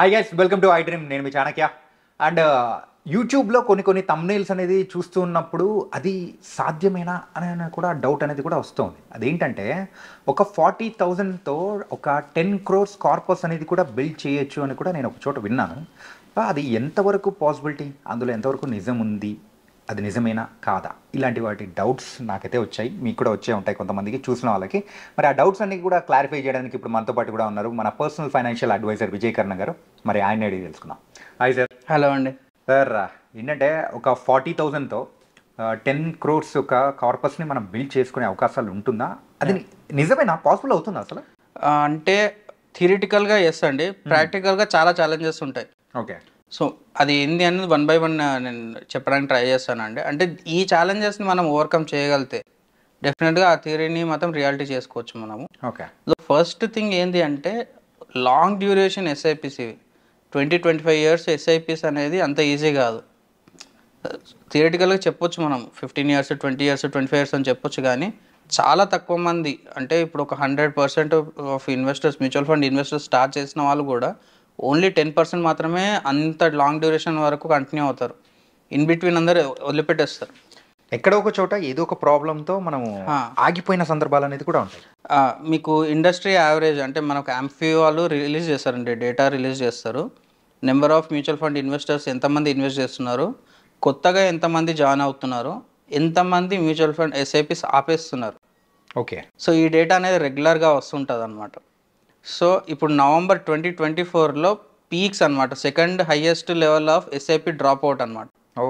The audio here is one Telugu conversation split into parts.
Hi guys, welcome to I dream. నేను మీ చాణక్య. అండ్ యూట్యూబ్లో కొన్ని థంబ్నెయిల్స్ అనేది చూస్తూ ఉన్నప్పుడు అది సాధ్యమేనా అని కూడా డౌట్ అనేది కూడా వస్తుంది. అదేంటంటే ఒక 40,000తో ఒక 10 crores కార్పస్ అనేది కూడా బిల్డ్ చేయొచ్చు అని కూడా నేను ఒక చోట విన్నాను. అది ఎంతవరకు పాసిబిలిటీ, అందులో ఎంతవరకు నిజం ఉంది, అది నిజమేనా కాదా, ఇలాంటి వాటి డౌట్స్ నాకైతే వచ్చాయి, మీకు కూడా వచ్చే ఉంటాయి కొంతమందికి చూసిన వాళ్ళకి. మరి ఆ డౌట్స్ అన్ని కూడా క్లారిఫై చేయడానికి ఇప్పుడు మనతో పాటు కూడా ఉన్నారు మన పర్సనల్ ఫైనాన్షియల్ అడ్వైజర్ విజయ్ కర్ణ గారు. మరి ఆయన అడిగి తెలుసుకుందాం. Hi sir. హలో అండి. సార్, ఏంటంటే ఒక 40,000తో 10 crores ఒక కార్పస్ని మనం బిల్డ్ చేసుకునే అవకాశాలు ఉంటుందా? అది నిజమేనా? పాసిబుల్ అవుతుందా అసలు? అంటే థియరిటికల్గా ఎస్ అండి, ప్రాక్టికల్గా చాలా ఛాలెంజెస్ ఉంటాయి. ఓకే. సో అది ఏంది అనేది 1 by 1 నేను చెప్పడానికి ట్రై చేస్తానండి. అంటే ఈ ఛాలెంజెస్ని మనం ఓవర్కమ్ చేయగలిగితే డెఫినెట్గా ఆ థియరీని మాత్రం రియాలిటీ చేసుకోవచ్చు మనము. ఓకే. ఫస్ట్ థింగ్ ఏంటి అంటే long duration SIPC 20-25 years SIPs అనేది అంత ఈజీ కాదు. థియరిటికల్గా చెప్పొచ్చు మనం 15 years 20 years 25 years అని చెప్పొచ్చు, కానీ చాలా తక్కువ మంది, అంటే ఇప్పుడు ఒక 100% of investors, mutual fund investors start చేసిన వాళ్ళు కూడా ఓన్లీ 10% మాత్రమే అంత లాంగ్ డ్యూరేషన్ వరకు కంటిన్యూ అవుతారు. ఇన్ బిట్వీన్ అందరూ వదిలిపెట్టేస్తారు. ఎక్కడో ఒక చోట ఏదో ఒక ప్రాబ్లంతో మనం ఆగిపోయిన సందర్భాలు అనేది కూడా ఉంటాయి. మీకు ఇండస్ట్రీ యావరేజ్ అంటే మనకు ఆంఫీ వాళ్ళు రిలీజ్ చేస్తారండి, డేటా రిలీజ్ చేస్తారు. Number of mutual fund investors ఎంతమంది ఇన్వెస్ట్ చేస్తున్నారు, కొత్తగా ఎంతమంది జాయిన్ అవుతున్నారు, ఎంతమంది మ్యూచువల్ ఫండ్ ఎస్ఐపిస్ ఆపేస్తున్నారు. ఓకే. సో ఈ డేటా అనేది రెగ్యులర్గా వస్తుంటుంది అనమాట. సో ఇప్పుడు నవంబర్ 2024లో పీక్స్ అనమాట, second highest level of SIP drop out అనమాట. ఓ.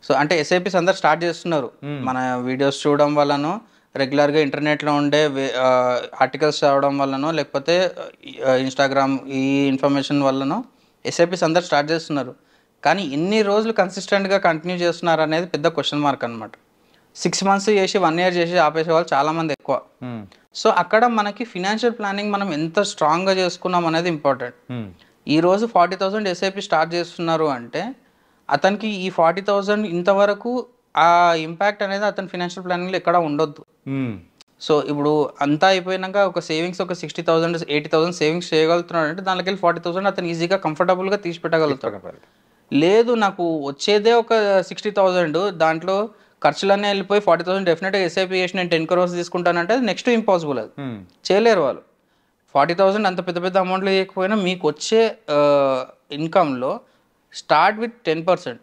సో అంటే ఎస్ఐపిస్ అందరు స్టార్ట్ చేస్తున్నారు. మన వీడియోస్ చూడడం వల్లనో, రెగ్యులర్గా ఇంటర్నెట్లో ఉండే ఆర్టికల్స్ చదవడం వల్లనో, లేకపోతే ఇన్స్టాగ్రామ్ ఈ ఇన్ఫర్మేషన్ వల్లనో ఎస్ఐపిస్ అందరు స్టార్ట్ చేస్తున్నారు. కానీ ఎన్ని రోజులు కన్సిస్టెంట్గా కంటిన్యూ చేస్తున్నారు అనేది పెద్ద క్వశ్చన్ మార్క్ అనమాట. 6 months చేసి 1 year చేసి ఆపేసే వాళ్ళు చాలామంది ఎక్కువ. సో అక్కడ మనకి ఫినాన్షియల్ ప్లానింగ్ మనం ఎంత స్ట్రాంగ్గా చేసుకున్నాం అనేది ఇంపార్టెంట్. ఈరోజు 40,000 ఎస్ఐపి స్టార్ట్ చేస్తున్నారు అంటే అతనికి ఈ 40,000 ఇంతవరకు ఆ ఇంపాక్ట్ అనేది అతని ఫినాన్షియల్ ప్లానింగ్లో ఎక్కడ ఉండొద్దు. సో ఇప్పుడు అంతా అయిపోయినాక ఒక సేవింగ్స్ ఒక 60,000 80,000 సేవింగ్స్ చేయగలుగుతున్నాడు అంటే దానికి వెళ్ళి 40,000 అతను ఈజీగా కంఫర్టబుల్గా తీసి పెట్టగలుగుతాడు. లేదు నాకు వచ్చేదే ఒక 60,000, దాంట్లో ఖర్చులన్నీ వెళ్ళిపోయి 40,000 డెఫినెట్గా ఎస్ఐపి చేసి నేను 10 crores తీసుకుంటానంటే అది నెక్స్ట్ ఇంపాసిబుల్, అది చేయలేరు వాళ్ళు. 40,000 అంత పెద్ద పెద్ద అమౌంట్లో చేయకపోయినా మీకు వచ్చే ఇన్కమ్లో స్టార్ట్ విత్ 10%,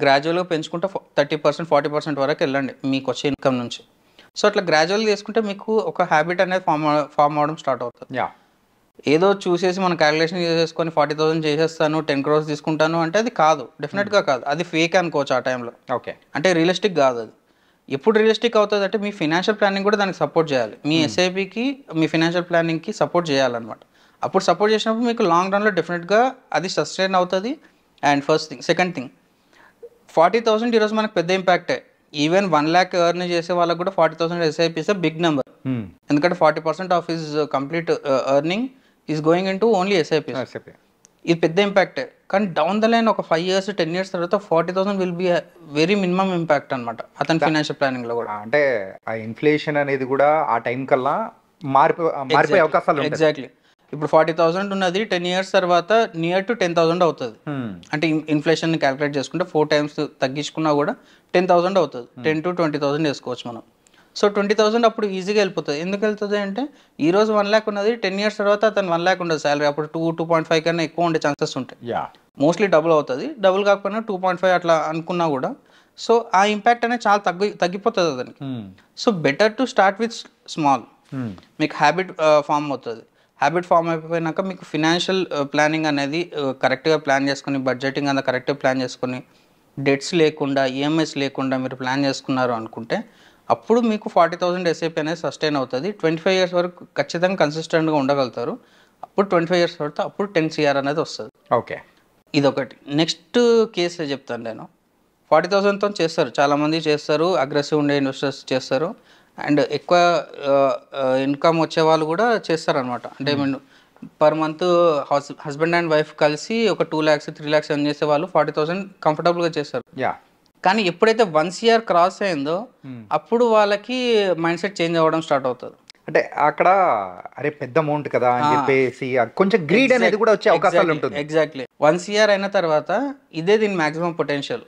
గ్రాడ్యువల్గా పెంచుకుంటే 30% 40% వరకు వెళ్ళండి మీకు వచ్చే ఇన్కమ్ నుంచి. సో అట్లా గ్రాడ్యువల్గా చేసుకుంటే మీకు ఒక హ్యాబిట్ అనేది ఫామ్ అవడం స్టార్ట్ అవుతుంది. ఏదో చూసేసి మనం క్యాలిక్యులేషన్ చేసేసుకొని 40,000 చేసేస్తాను 10 crores తీసుకుంటాను అంటే అది కాదు, డెఫినెట్గా కాదు, అది ఫేక్ అనుకోవచ్చు ఆ టైంలో. ఓకే. అంటే రియలిస్టిక్ కాదు అది. ఎప్పుడు రియలిస్టిక్ అవుతుంది అంటే మీ ఫినాన్షియల్ ప్లానింగ్ కూడా దానికి సపోర్ట్ చేయాలి. మీ ఎస్ఐపికి మీ ఫినాన్షియల్ ప్లానింగ్కి సపోర్ట్ చేయాలన్నమాట. అప్పుడు సపోర్ట్ చేసినప్పుడు మీకు లాంగ్ రన్లో డెఫినెట్గా అది సస్టైన్ అవుతుంది. And first thing. Second thing, 40,000 ఈరోజు మనకు పెద్ద ఇంపాక్టే. ఈవెన్ 1 lakh ఎర్న్ చేసే వాళ్ళకు కూడా 40,000 SIP is a big number. ఎందుకంటే 40% of his complete earning is going in to only SIP. ఇది పెద్ద ఇంపాక్టే. కానీ డౌన్ ద లైన్ ఒక 5 years 10 years తర్వాత 40,000 will be very minimum impact అనమాట అతని ఫైనాన్షియల్ ప్లానింగ్లో కూడా. అంటే ఆ ఇన్ఫ్లేషన్ అనేది కూడా ఆ టైం కల్లా మారిపోయే అవకాశాలు. ఎగ్జాక్ట్లీ. ఇప్పుడు 40,000 ఉన్నది 10 years తర్వాత నియర్ టు 10,000 అవుతుంది. అంటే ఇన్ఫ్లేషన్ క్యాలిక్యులేట్ చేసుకుంటే 4 times తగ్గించుకున్నా కూడా 10,000 అవుతుంది. 10 to 20,000 వేసుకోవచ్చు మనం. సో 20,000 అప్పుడు ఈజీగా వెళ్ళిపోతుంది. ఎందుకు వెళ్తుంది అంటే ఈరోజు 1 lakh ఉన్నది 10 years తర్వాత అతను 1 lakh ఉండదు శాలరీ, అప్పుడు 2.5 కన్నా ఎక్కువ ఉండే ఛాన్సెస్ ఉంటాయి. మోస్ట్లీ డబుల్ అవుతుంది. డబుల్ కాకపోయినా 2.5 అట్లా అనుకున్నా కూడా సో ఆ ఇంపాక్ట్ అనేది చాలా తగ్గిపోతుంది అతనికి. So better to start with small. మీకు హ్యాబిట్ ఫామ్ అవుతుంది. హ్యాబిట్ ఫామ్ అయిపోయినాక మీకు ఫినాన్షియల్ ప్లానింగ్ అనేది కరెక్ట్గా ప్లాన్ చేసుకొని, బడ్జెటింగ్ అంతా కరెక్ట్గా ప్లాన్ చేసుకొని, డెట్స్ లేకుండా ఈఎంఐస్ లేకుండా మీరు ప్లాన్ చేసుకున్నారు అనుకుంటే అప్పుడు మీకు 40,000 ఎస్ఐపి అనేది సస్టైన్ అవుతుంది. 25 years వరకు ఖచ్చితంగా కన్సిస్టెంట్గా ఉండగలుగుతారు. అప్పుడు 25 years తర్వాత అప్పుడు 10 crore అనేది వస్తుంది. ఓకే. ఇదొకటి. నెక్స్ట్ కేసు చెప్తాను నేను. 40,000తో చేస్తారు, చాలామంది చేస్తారు, అగ్రెసివ్ ఉండే ఇన్వెస్టర్స్ చేస్తారు, అండ్ ఎక్కువ ఇన్కమ్ వచ్చే వాళ్ళు కూడా చేస్తారనమాట. అంటే per month husband and wife కలిసి ఒక 2 lakhs 3 lakhs ఎర్న్ చేసే వాళ్ళు 40,000 కంఫర్టబుల్గా చేస్తారు. కానీ ఎప్పుడైతే 1 year క్రాస్ అయిందో అప్పుడు వాళ్ళకి మైండ్ సెట్ చేంజ్ అవ్వడం స్టార్ట్ అవుతుంది. అంటే అక్కడ అరే పెద్ద అమౌంట్ కదా అని చెప్పేసి కొంచెం గ్రీడ్ అనేది కూడా వచ్చే అవకాశాలు ఉంటుంది. ఎగ్జాక్ట్లీ 1 year అయిన తర్వాత ఇదే దీని మాక్సిమం పొటెన్షియల్,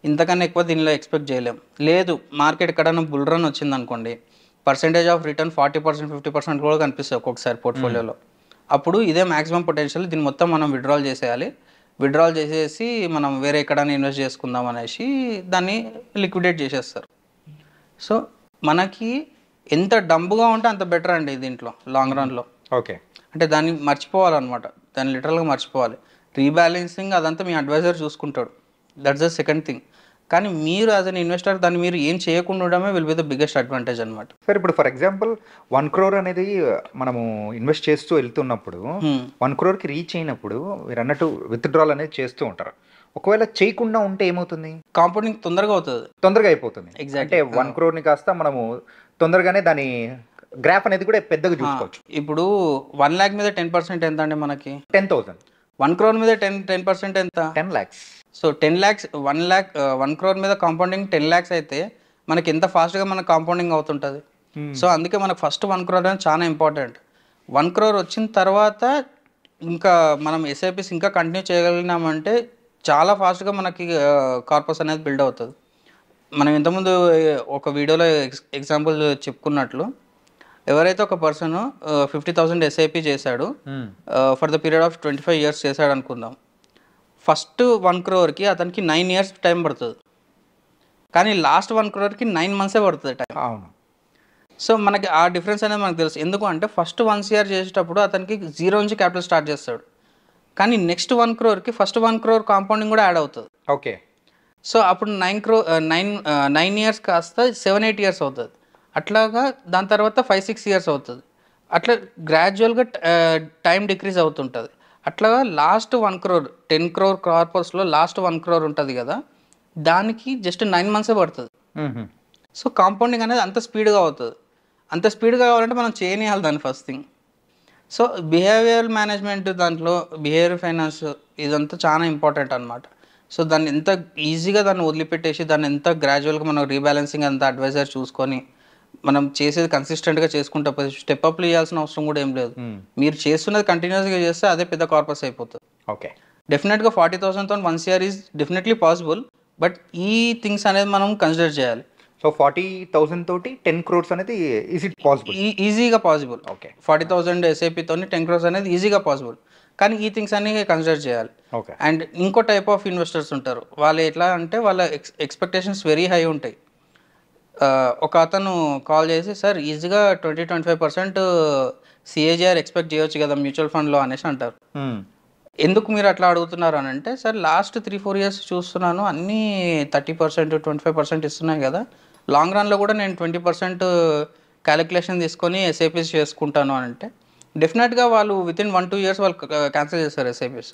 ఇంతకన్నా ఎక్కువ దీనిలో ఎక్స్పెక్ట్ చేయలేం. లేదు మార్కెట్ ఎక్కడైనా బుల్ రన్ వచ్చింది అనుకోండి, పర్సెంటేజ్ ఆఫ్ రిటర్న్ 40% 50% కూడా కనిపిస్తుంది ఒక్కొక్కసారి పోర్ట్ఫోలియోలో. అప్పుడు ఇదే మాక్సిమం పొటెన్షియల్, దీన్ని మొత్తం మనం విత్డ్రాల్ చేసేయాలి. విత్డ్రాల్ చేసేసి మనం వేరే ఎక్కడైనా ఇన్వెస్ట్ చేసుకుందాం అనేసి దాన్ని లిక్విడేట్ చేసేస్తారు. సో మనకి ఎంత డంబుగా ఉంటే అంత బెటర్ అండి దీంట్లో లాంగ్ రన్లో. ఓకే, అంటే దాన్ని మర్చిపోవాలన్నమాట, దాన్ని లిటరల్గా మర్చిపోవాలి. రీబ్యాలెన్సింగ్ అదంతా మీ అడ్వైజర్ చూసుకుంటాడు, దట్స్ ద సెకండ్ థింగ్. కానీ మీరు యాజ్ అన్ ఇన్వెస్టర్ దాన్ని మీరు ఏం చేయకుండా ఉండడమే will be the biggest advantage అనమాట. సార్ ఇప్పుడు ఫర్ ఎగ్జాంపుల్ 1 crore అనేది మనము ఇన్వెస్ట్ చేస్తూ వెళ్తున్నప్పుడు 1 crore రీచ్ అయినప్పుడు మీరు అన్నట్టు విత్డ్రాల్ అనేది చేస్తూ ఉంటారు. ఒకవేళ చేయకుండా ఉంటే ఏమవుతుంది? కాంపౌండింగ్ తొందరగా అవుతుంది, తొందరగా అయిపోతుంది. ఎగ్జాక్ట్. అంటే 1 crore కాస్త మనము తొందరగానే దాని గ్రాఫ్ అనేది కూడా పెద్దగా చూసుకోవచ్చు. ఇప్పుడు 1 lakh మీద 10% ఎంత అండి మనకి? 10,000. 1 crore మీద 10% ఎంత? 10 lakhs. సో 10 lakhs 1 crore మీద కాంపౌండింగ్ 10 lakhs అయితే మనకి ఎంత ఫాస్ట్గా మనకు కాంపౌండింగ్ అవుతుంటుంది. సో అందుకే మనకు ఫస్ట్ 1 crore అనేది చాలా ఇంపార్టెంట్. 1 crore వచ్చిన తర్వాత ఇంకా మనం ఎస్ఐపిస్ ఇంకా కంటిన్యూ చేయగలిగినామంటే చాలా ఫాస్ట్గా మనకి కార్పస్ అనేది బిల్డ్ అవుతుంది. మనం ఇంతకుముందు ఒక వీడియోలో ఎగ్జాంపుల్ చెప్పుకున్నట్లు, ఎవరైతే ఒక పర్సన్ 50,000 ఎస్ఐపి చేశాడు for the period of 25 years చేశాడు అనుకుందాం. ఫస్ట్ 1 crore అతనికి 9 years టైం పడుతుంది, కానీ లాస్ట్ 1 crore 9 months పడుతుంది టైం. అవును. సో మనకి ఆ డిఫరెన్స్ అనేది మనకు తెలుసు. ఎందుకు అంటే ఫస్ట్ 1 year చేసేటప్పుడు అతనికి 0 నుంచి క్యాపిటల్ స్టార్ట్ చేస్తాడు, కానీ next 1 crore first 1 crore compounding కూడా యాడ్ అవుతుంది. ఓకే. సో అప్పుడు 9 years కాస్త 7-8 years అవుతుంది. అట్లాగా దాని తర్వాత 5-6 years అవుతుంది. అట్లా గ్రాడ్యువల్గా టైం డిక్రీజ్ అవుతుంటుంది. అట్లాగా లాస్ట్ 1 crore 10 crore కార్పస్లో లాస్ట్ 1 crore ఉంటుంది కదా, దానికి జస్ట్ 9 months పడుతుంది. సో కాంపౌండింగ్ అనేది అంత స్పీడ్గా అవుతుంది. అంత స్పీడ్గా కావాలంటే మనం చేయనియాలి దాన్ని first thing. So behavioural management దాంట్లో బిహేవియర్ ఫైనాన్స్ ఇదంతా చాలా ఇంపార్టెంట్ అనమాట. సో దాన్ని ఎంత ఈజీగా దాన్ని వదిలిపెట్టేసి దాన్ని ఎంత గ్రాడ్యువల్గా మనం రీబ్యాలెన్సింగ్ అంత అడ్వైజర్ చూసుకొని మనం చేసేది కన్సిస్టెంట్గా చేసుకుంటే స్టెప్ అప్లు చేయాల్సిన అవసరం కూడా ఏం లేదు. మీరు చేస్తున్నది కంటిన్యూస్గా చేస్తే అదే పెద్ద కార్పస్ అయిపోతుంది. ఓకే. డెఫినెట్గా 40,000తో 1 year is definitely possible, but ఈ థింగ్స్ అనేది మనం కన్సిడర్ చేయాలి. సో 40,000 తోటి 10 crores అనేది ఈజ్ ఇట్ పాసిబుల్? ఈజీగా పాసిబుల్. ఓకే. 40,000 ఎస్ఐపితో 10 crores అనేది ఈజీగా పాసిబుల్, కానీ ఈ థింగ్స్ అన్ని కన్సిడర్ చేయాలి. ఓకే. అండ్ ఇంకో టైప్ ఆఫ్ ఇన్వెస్టర్స్ ఉంటారు, వాళ్ళు ఎట్లా అంటే వాళ్ళ ఎక్స్పెక్టేషన్స్ వెరీ హై ఉంటాయి. ఒక అతను కాల్ చేసి, సార్ ఈజీగా 20-25% సిఏజిఆర్ ఎక్స్పెక్ట్ చేయొచ్చు కదా మ్యూచువల్ ఫండ్లో అనేసి అంటారు. ఎందుకు మీరు అట్లా అడుగుతున్నారు అని అంటే, సార్ లాస్ట్ 3-4 years చూస్తున్నాను అన్నీ 30% 25% ఇస్తున్నాయి కదా, లాంగ్ రన్లో కూడా నేను 20% క్యాలిక్యులేషన్ తీసుకొని ఎస్ఐపిస్ చేసుకుంటాను అని అంటే డెఫినెట్గా వాళ్ళు వితిన్ 1-2 years వాళ్ళు క్యాన్సిల్ చేస్తారు ఎస్ఐపిస్.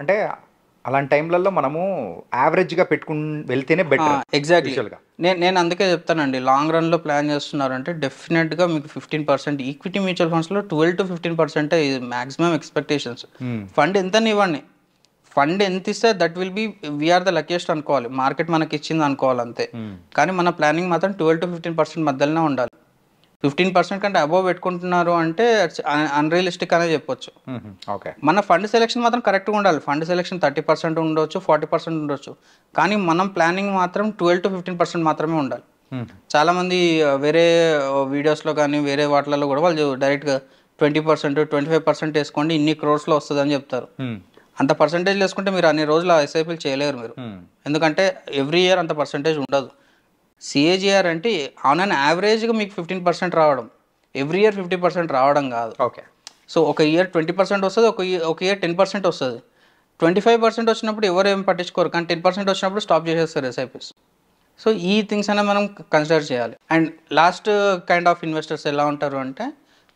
అంటే అలాంటి టైంలలో మనము యావరేజ్గా పెట్టుకుని వెళ్తేనే బెటర్. ఎగ్జాక్ట్లీ. నేను అందుకే చెప్తానండి, లాంగ్ రన్లో ప్లాన్ చేస్తున్నారంటే డెఫినెట్గా మీకు 15% ఈక్విటీ మ్యూచువల్ ఫండ్స్లో 12-15% మ్యాక్సిమం ఎక్స్పెక్టేషన్స్. ఫండ్ ఎంత ఇవ్వండి, ఫండ్ ఎంత ఇస్తే that will be we are the luckiest అనుకోవాలి, మార్కెట్ మనకి ఇచ్చింది అనుకోవాలి అంతే. కానీ మన ప్లానింగ్ మాత్రం 12-15% మధ్యలోనే ఉండాలి. 15% కంటే అబోవ్ పెట్టుకుంటున్నారు అంటే అన్రియలిస్టిక్ అనే చెప్పొచ్చు. ఓకే. మన ఫండ్ సెలెక్షన్ మాత్రం కరెక్ట్గా ఉండాలి. ఫండ్ సెలెక్షన్ 30% ఉండొచ్చు, 40% ఉండొచ్చు, కానీ మనం ప్లానింగ్ మాత్రం 12-15% మాత్రమే ఉండాలి. చాలామంది వేరే వీడియోస్లో కానీ వేరే వాటిలలో కూడా వాళ్ళు డైరెక్ట్గా 20% 25% వేసుకోండి ఇన్ని క్రోర్స్లో వస్తుంది అని చెప్తారు. అంత పర్సంటేజ్ వేసుకుంటే మీరు అన్ని రోజులు ఎస్ఐపీలు చేయలేరు మీరు, ఎందుకంటే ఎవ్రీ ఇయర్ అంత పర్సంటేజ్ ఉండదు. సిఏజిఆర్ అంటే ఆన్ అన్ యావరేజ్గా మీకు 15% రావడం, ఎవ్రీ ఇయర్ 50% రావడం కాదు. ఓకే. సో ఒక ఇయర్ 20% వస్తుంది, ఒక ఇయర్ 10% వస్తుంది. 25% వచ్చినప్పుడు ఎవరు ఏం పట్టించుకోరు, కానీ 10% వచ్చినప్పుడు స్టాప్ చేసేస్తారు ఎస్ఐపిస్. సో ఈ థింగ్స్ అనేది మనం కన్సిడర్ చేయాలి. And last kind of investors ఎలా ఉంటారు అంటే,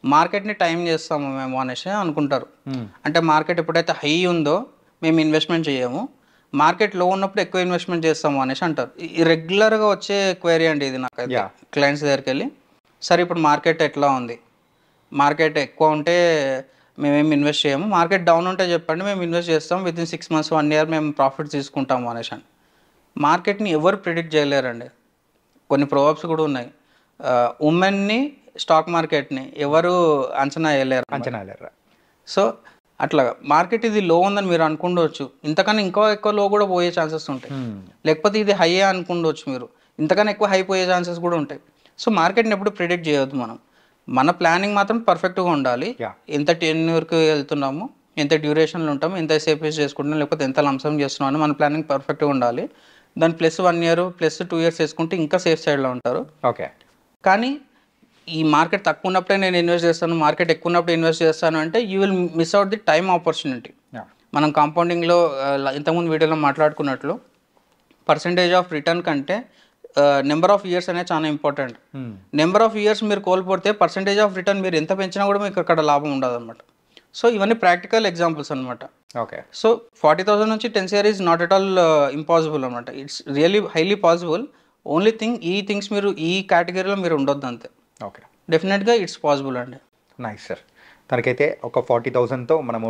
మార్కెట్ని టైం చేస్తాము మేము అనేసి అనుకుంటారు. అంటే మార్కెట్ ఎప్పుడైతే హై ఉందో మేము ఇన్వెస్ట్మెంట్ చేయము, మార్కెట్ లో ఉన్నప్పుడు ఎక్కువ ఇన్వెస్ట్మెంట్ చేస్తాము అనేసి అంటారు. రెగ్యులర్గా వచ్చే క్వైరీ అండి ఇది నాకైతే క్లయింట్స్ దగ్గరికి వెళ్ళి, సరే ఇప్పుడు మార్కెట్ ఎట్లా ఉంది, మార్కెట్ ఎక్కువ ఉంటే మేమేమి ఇన్వెస్ట్ చేయము, మార్కెట్ డౌన్ ఉంటే చెప్పండి మేము ఇన్వెస్ట్ చేస్తాం, వితిన్ 6 months 1 year మేము ప్రాఫిట్ తీసుకుంటాము అనేసి అని. మార్కెట్ని ఎవరు ప్రిడిక్ట్ చేయలేరండి. కొన్ని ప్రోవర్బ్స్ కూడా ఉన్నాయి, ఉమెన్ని స్టాక్ మార్కెట్ని ఎవరు అంచనా వేయలేరు. అంచనా లేరా? సో అట్లా మార్కెట్ ఇది లో ఉందని మీరు అనుకుండవచ్చు, ఇంతకన్నా ఇంకా ఎక్కువ లో కూడా పోయే ఛాన్సెస్ ఉంటాయి. లేకపోతే ఇది హై అనుకుండవచ్చు మీరు, ఇంతకన్నా ఎక్కువ హై పోయే ఛాన్సెస్ కూడా ఉంటాయి. సో మార్కెట్ని ఎప్పుడు ప్రిడిక్ట్ చేయొద్దు మనం. మన ప్లానింగ్ మాత్రం పర్ఫెక్ట్గా ఉండాలి. Yeah. ఎంత టెన్యూర్కి వెళ్తున్నాము, ఎంత డ్యూరేషన్లో ఉంటాము, ఎంత ఎస్ఐపిఎస్ చేసుకుంటున్నాం, లేకపోతే ఎంత లంసం చేస్తున్నాం అని మన ప్లానింగ్ పర్ఫెక్ట్గా ఉండాలి. దాని ప్లస్ 1 year ప్లస్ 2 years వేసుకుంటే ఇంకా సేఫ్ సైడ్లో ఉంటారు. ఓకే. కానీ ఈ మార్కెట్ తక్కువ ఉన్నప్పుడే నేను ఇన్వెస్ట్ చేస్తాను, మార్కెట్ ఎక్కువ ఉన్నప్పుడు ఇన్వెస్ట్ చేస్తాను అంటే you will miss out the time opportunity. మనం కాంపౌండింగ్లో ఇంతకుముందు వీడియోలో మాట్లాడుకున్నట్లు పర్సంటేజ్ ఆఫ్ రిటర్న్ కంటే నెంబర్ ఆఫ్ ఇయర్స్ అనేది చాలా ఇంపార్టెంట్. నెంబర్ ఆఫ్ ఇయర్స్ మీరు కోల్పోతే పర్సంటేజ్ ఆఫ్ రిటర్న్ మీరు ఎంత పెంచినా కూడా మీకు అక్కడ లాభం ఉండదు అనమాట. సో ఇవన్నీ ప్రాక్టికల్ ఎగ్జాంపుల్స్ అనమాట. ఓకే. సో 40,000 నుంచి 10 CR is not at all impossible అనమాట. It's really highly possible. Only thing ఈ థింగ్స్ మీరు ఈ కేటగిరీలో మీరు ఉండొద్దు అంతే. ఓకే. డెఫినెట్గా ఇట్స్ పాసిబుల్ అండి. Nice sir. తనకైతే ఒక 40,000తో మనము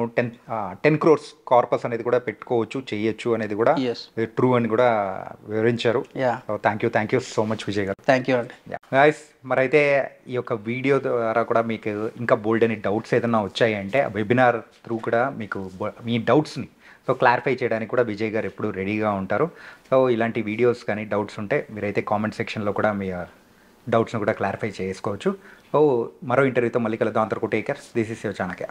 10 crores కార్పస్ అనేది కూడా పెట్టుకోవచ్చు, చేయొచ్చు అనేది కూడా Yes. ట్రూ అని కూడా వివరించారు. Yeah, thank you so much Vijay garu. Thank you అండి. గైస్, మరైతే ఈ యొక్క వీడియో ద్వారా కూడా మీకు ఇంకా బోల్డ్ అని డౌట్స్ ఏదైనా వచ్చాయి అంటే వెబినార్ త్రూ కూడా మీకు మీ డౌట్స్ని క్లారిఫై చేయడానికి కూడా విజయ్ గారు ఎప్పుడు రెడీగా ఉంటారు. సో ఇలాంటి వీడియోస్ కానీ డౌట్స్ ఉంటే మీరైతే కామెంట్ సెక్షన్లో కూడా మీ డౌట్స్ని కూడా క్లారిఫై చేసుకోవచ్చు. సో మరో ఇంటర్వ్యూతో మళ్ళీ కలుద్దాం. అంతవరకు take care. This is your Chanakya.